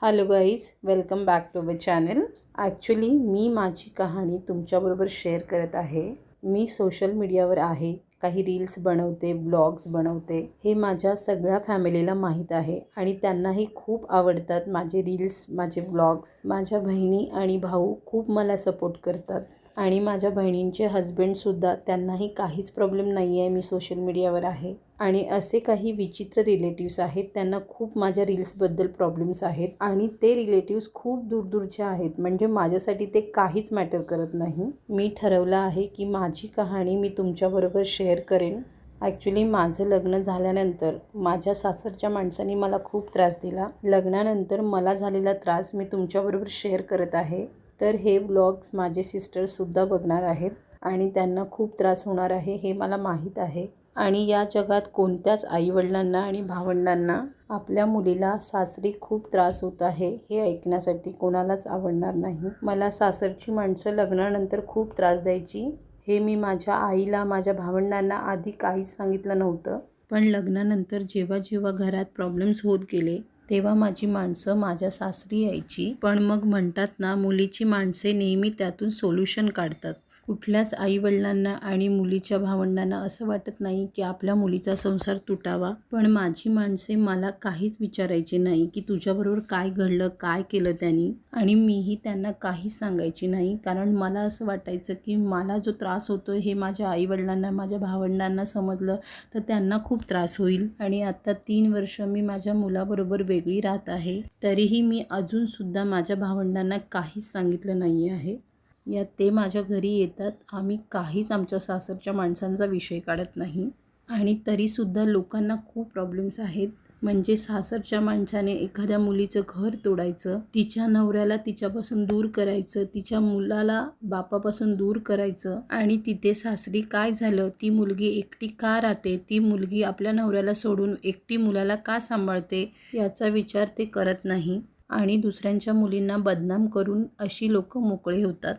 Hello guys, welcome back to our channel. Actually मी माझी कहाणी तुमच्याबरोबर शेअर करत आहे. मी सोशल मीडियावर आहे, काही रील्स बनवते, ब्लॉग्स बनवते. हे माझ्या सगळ्या फॅमिलीला माहीत आहे आणि त्यांनाही खूप आवडतात माझे रील्स, माझे ब्लॉग्स. माझ्या बहिणी आणि भाऊ खूप मला सपोर्ट करतात आणि माझ्या बहिणींचे हजबंडसुद्धा, त्यांनाही काहीच प्रॉब्लेम नाही आहे मी सोशल मीडियावर आहे. आणि असे काही विचित्र रिलेटिव्स आहेत, त्यांना खूप माझ्या रील्सबद्दल प्रॉब्लेम्स आहेत आणि ते रिलेटिव्स खूप दूरदूरचे आहेत. म्हणजे माझ्यासाठी ते काहीच मॅटर करत नाही. मी ठरवलं आहे की माझी कहाणी मी तुमच्याबरोबर शेअर करेन. ॲक्च्युली माझं लग्न झाल्यानंतर माझ्या सासरच्या माणसांनी मला खूप त्रास दिला. लग्नानंतर मला झालेला त्रास मी तुमच्याबरोबर शेअर करत आहे. तर हे व्लॉग्स माझे सिस्टर्ससुद्धा बघणार आहेत आणि त्यांना खूप त्रास होणार आहे हे मला माहीत आहे. आणि या जगात कोणत्याच आईवडिलांना आणि भावंडांना आपल्या मुलीला सासरी खूप त्रास होत आहे हे ऐकण्यासाठी कोणालाच आवडणार नाही. मला सासरची माणसं लग्नानंतर खूप त्रास द्यायची. हे मी माझ्या आईला, माझ्या भावंडांना आधी काहीच सांगितलं नव्हतं. पण लग्नानंतर जेव्हा जेव्हा घरात प्रॉब्लेम्स होत गेले तेव्हा माझी माणसं माझ्या सासरी यायची. पण मग म्हणतात ना, मुलीची माणसे नेहमी त्यातून सोल्युशन काढतात. कुठल्याच आईवडिलांना आणि मुलीच्या भावंडांना असं वाटत नाही की आपल्या मुलीचा संसार तुटावा. पण माझी माणसे मला काहीच विचारायची नाही की तुझ्याबरोबर काय घडलं, काय केलं त्यांनी. आणि मीही त्यांना काहीच सांगायची नाही, कारण मला असं वाटायचं की मला जो त्रास होतो हे माझ्या आईवडिलांना, माझ्या भावंडांना समजलं तर त्यांना खूप त्रास होईल. आणि आता 3 वर्ष मी माझ्या मुलाबरोबर वेगळी राहत आहे, तरीही मी अजूनसुद्धा माझ्या भावंडांना काहीच सांगितलं नाही आहे. यात ते माझ्या घरी येतात, आम्ही काहीच आमच्या सासरच्या माणसांचा विषय काढत नाही. आणि तरीसुद्धा लोकांना खूप प्रॉब्लेम्स आहेत. म्हणजे सासरच्या माणसाने एखाद्या मुलीचं घर तोडायचं, तिच्या नवऱ्याला तिच्यापासून दूर करायचं, तिच्या मुलाला बापापासून दूर करायचं. आणि तिथे सासरी काय झालं, ती मुलगी एकटी का राहते, ती मुलगी आपल्या नवऱ्याला सोडून एकटी मुलाला का सांभाळते, याचा विचार ते करत नाही. आणि दुसऱ्यांच्या मुलींना बदनाम करून अशी लोकं मोकळे होतात.